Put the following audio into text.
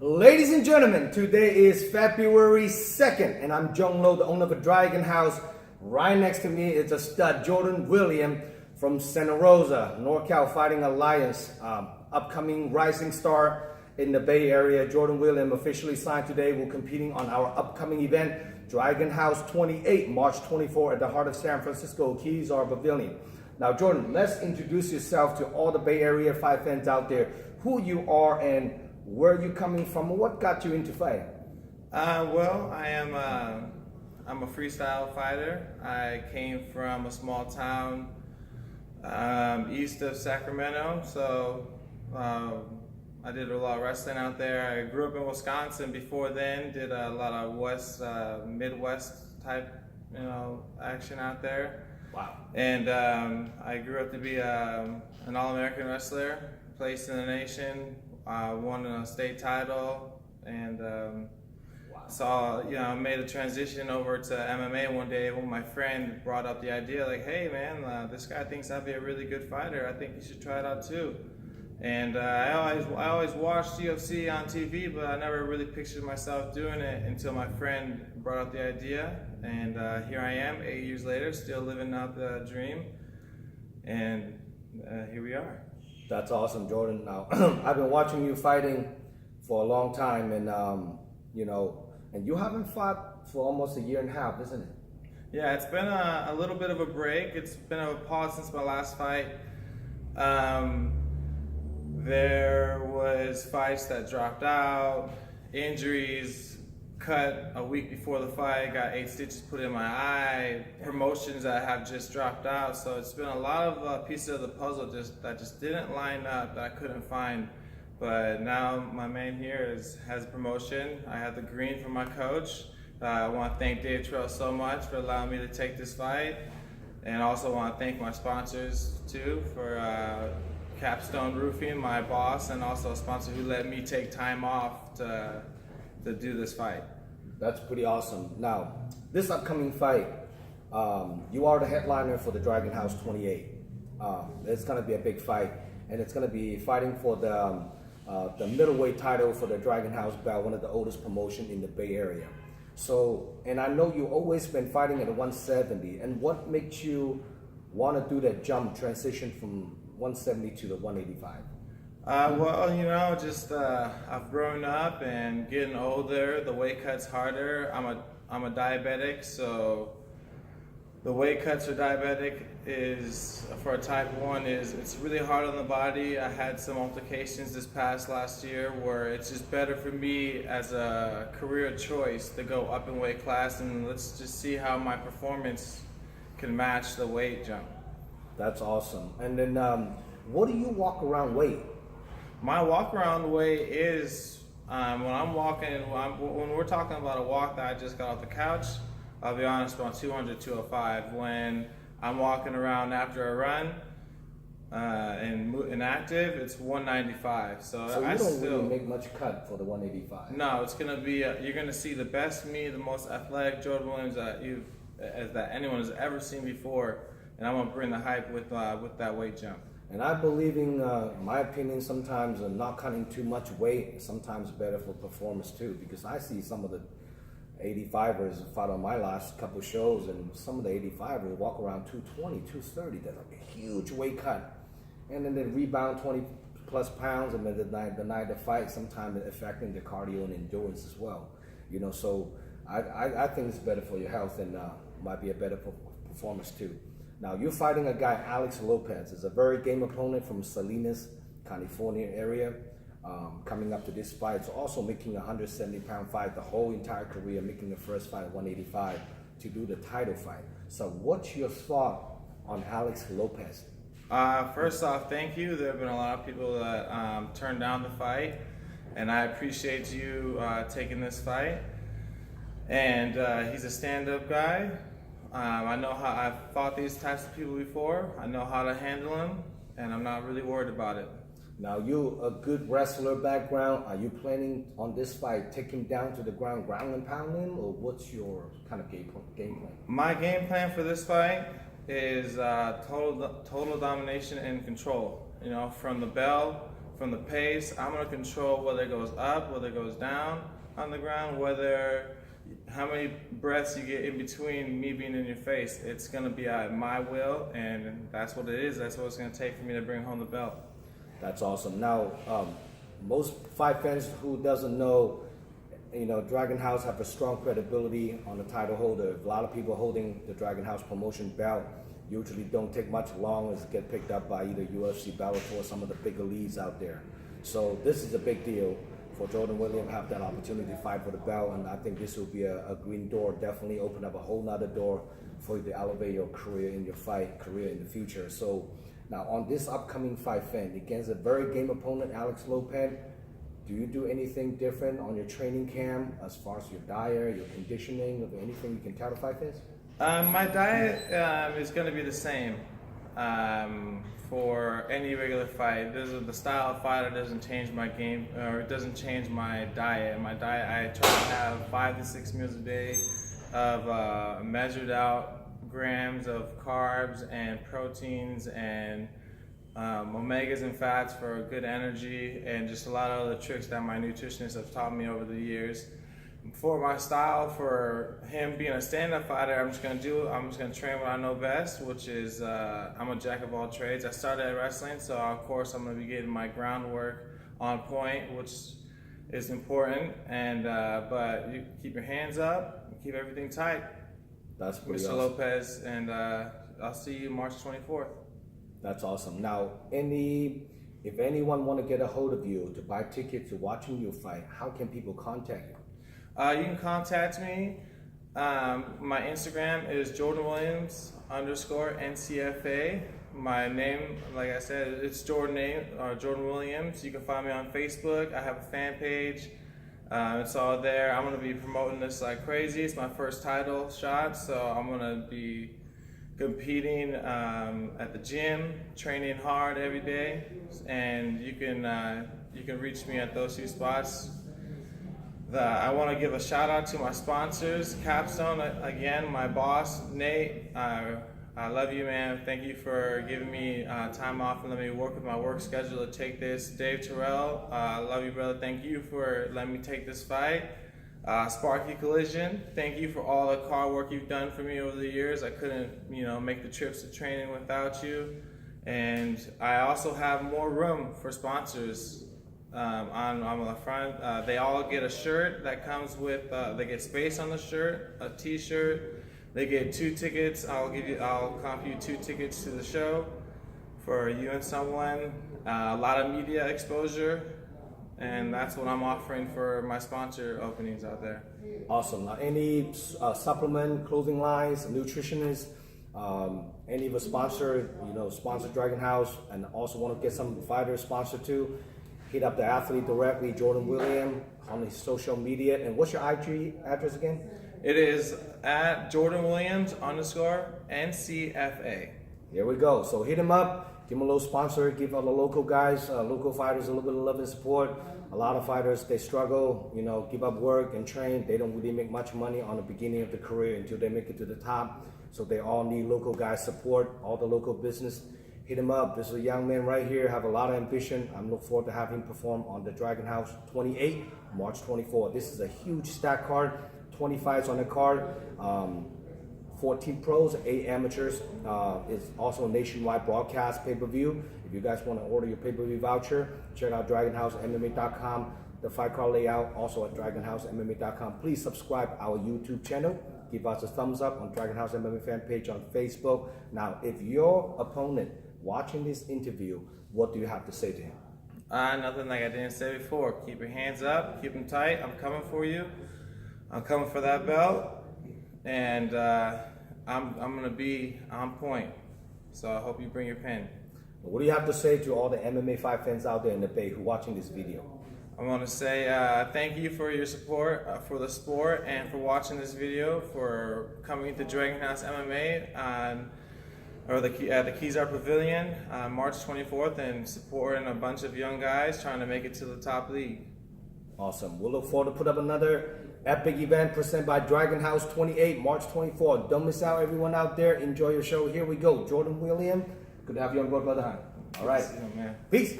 Ladies and gentlemen, today is February 2nd, and I'm Jung Lo, the owner of a Dragon House. Right next to me is a stud, Jordan Williams from Santa Rosa, NorCal Fighting Alliance, upcoming rising star in the Bay Area. Jordan Williams officially signed today. We're competing on our upcoming event, Dragon House 28, March 24 at the heart of San Francisco Kezar Pavilion. Now, Jordan, let's introduce yourself to all the Bay Area fight fans out there, who you are and where are you coming from, and what got you into fighting? Well, I'm a freestyle fighter. I came from a small town east of Sacramento, so I did a lot of wrestling out there. I grew up in Wisconsin before then, did a lot of Midwest type, action out there. Wow. And I grew up to be an All-American wrestler, placed in the nation, won a state title, and made a transition over to MMA one day when my friend brought up the idea, like, hey man, this guy thinks I'd be a really good fighter. I think you should try it out too. And I always watched UFC on TV, but I never really pictured myself doing it until my friend brought up the idea. And here I am, 8 years later, still living out the dream. And here we are. That's awesome, Jordan. Now, I've been watching you fighting for a long time, and and you haven't fought for almost a year and a half, isn't it? Yeah, it's been a little bit of a break. It's been a pause since my last fight. There was fights that dropped out, injuries, cut a week before the fight, got 8 stitches put in my eye, promotions that have just dropped out. So it's been a lot of pieces of the puzzle that just didn't line up, that I couldn't find. But now my man here has a promotion. I have the green from my coach. I want to thank Dave Terrell so much for allowing me to take this fight. And also want to thank my sponsors too, for Capstone Roofing, my boss, and also a sponsor who let me take time off to do this fight. That's pretty awesome. Now, this upcoming fight, you are the headliner for the Dragon House 28. It's going to be a big fight, and it's going to be fighting for the middleweight title for the Dragon House belt, one of the oldest promotion in the Bay Area. So, and I know you've always been fighting at 170, and what makes you want to do that jump transition from 170 to the 185? I've grown up and getting older. The weight cut's harder. I'm a diabetic, so the weight cuts for diabetic is for a type 1 it's really hard on the body. I had some altercations last year where it's just better for me as a career choice to go up in weight class, and let's just see how my performance can match the weight jump. That's awesome. And then what do you walk around weigh? My walk around weight is when I'm walking, when we're talking about a walk that I just got off the couch, I'll be honest, about 200, 205. When I'm walking around after a run and active, it's 195. So you don't really make much cut for the 185. No, it's gonna be you're gonna see the best me, the most athletic Jordan Williams that anyone has ever seen before, and I'm gonna bring the hype with that weight jump. And I believe in my opinion, sometimes not cutting too much weight is sometimes better for performance too, because I see some of the 85ers fight on my last couple shows, and some of the 85ers walk around 220, 230. That's like a huge weight cut. And then they rebound 20 plus pounds, and then the night of fight, sometimes it's affecting the cardio and endurance as well. So I think it's better for your health, and might be a better performance too. Now, you're fighting a guy, Alex Lopez. Is a very game opponent from Salinas, California area. Coming up to this fight, it's also making a 170-pound fight the whole entire career, making the first fight at 185 to do the title fight. So what's your thought on Alex Lopez? First off, thank you. There have been a lot of people that turned down the fight, and I appreciate you taking this fight. And he's a stand-up guy. I know how I've fought these types of people before. I know how to handle them, and I'm not really worried about it. Now, you're a good wrestler background. Are you planning on this fight taking down to the ground and pounding, or what's your kind of game plan? My game plan for this fight is total domination and control. From the bell from the pace. I'm gonna control whether it goes up, whether it goes down on the ground, how many breaths you get in between me being in your face. It's gonna be at my will, and that's what it is. That's what it's gonna take for me to bring home the belt. That's awesome. Now, most fight fans who doesn't know, Dragon House have a strong credibility on the title holder. A lot of people holding the Dragon House promotion belt usually don't take much long as get picked up by either UFC, Bellator, or some of the bigger leagues out there. So this is a big deal for Jordan Williams to have that opportunity to fight for the belt, and I think this will be a green door, definitely open up a whole nother door for you to elevate your career in your fight career in the future. So now on this upcoming fight, fan, against a very game opponent, Alex Lopez, do you do anything different on your training camp as far as your diet, your conditioning, or anything you can tell the fight fans? My diet is going to be the same for any regular fight. The style of fighter doesn't change my game, or it doesn't change my diet. My diet, I try to have 5 to 6 meals a day of measured out grams of carbs and proteins and omegas and fats for good energy, and just a lot of other tricks that my nutritionists have taught me over the years. For my style, for him being a stand-up fighter, I'm just gonna train what I know best, which is I'm a jack of all trades. I started at wrestling, so of course I'm gonna be getting my groundwork on point, which is important. And but you keep your hands up, and keep everything tight. That's pretty Mr. awesome. Lopez, and I'll see you March 24th. That's awesome. Now, if anyone want to get a hold of you to buy tickets to watching you fight, how can people contact you? You can contact me. My Instagram is Jordan Williams _NCFA. My name, like I said, it's Jordan Williams. You can find me on Facebook. I have a fan page. It's all there. I'm gonna be promoting this like crazy. It's my first title shot, so I'm gonna be competing at the gym, training hard every day, and you can reach me at those 2 spots. I want to give a shout out to my sponsors, Capstone, again, my boss, Nate. I love you, man. Thank you for giving me time off and letting me work with my work schedule to take this. Dave Terrell, I love you, brother. Thank you for letting me take this fight. Sparky Collision, thank you for all the car work you've done for me over the years. I couldn't, make the trips to training without you. And I also have more room for sponsors on the front. They all get a shirt that comes with, they get space on the shirt, a t-shirt. They get 2 tickets. I'll comp you 2 tickets to the show for you and someone. A lot of media exposure. And that's what I'm offering for my sponsor openings out there. Awesome. Now, any supplement, clothing lines, nutritionists, any of a sponsor, sponsor Dragon House, and also want to get some fighters sponsored too, hit up the athlete directly, Jordan Williams, on his social media. And what's your IG address again? It is at Jordan Williams _NCFA. There we go. So hit him up. Give them a little sponsor, give all the local guys, local fighters a little bit of love and support. A lot of fighters, they struggle, give up work and train. They don't really make much money on the beginning of the career until they make it to the top. So they all need local guys support, all the local business. Hit him up. This is a young man right here, have a lot of ambition. I'm looking forward to having him perform on the Dragon House 28, March 24. This is a huge stack card, 20 fights on the card. 14 pros, 8 amateurs. It's also a nationwide broadcast pay-per-view. If you guys want to order your pay-per-view voucher, check out DragonHouseMMA.com. The fight card layout also at DragonHouseMMA.com. Please subscribe our YouTube channel. Give us a thumbs up on Dragon House MMA fan page on Facebook. Now, if your opponent watching this interview, what do you have to say to him? Nothing like I didn't say before. Keep your hands up, keep them tight. I'm coming for you. I'm coming for that belt. And I'm gonna be on point, so I hope you bring your pen. What do you have to say to all the MMA fight fans out there in the Bay who are watching this video? I want to say thank you for your support for the sport and for watching this video, for coming to Dragon House MMA at the Kezar Pavilion March 24th and supporting a bunch of young guys trying to make it to the top league. Awesome. We'll look forward to put up another epic event presented by Dragon House 28, March 24th. Don't miss out, everyone out there. Enjoy your show. Here we go. Jordan Williams. Good to have you on board, brother. All right. Man. Peace.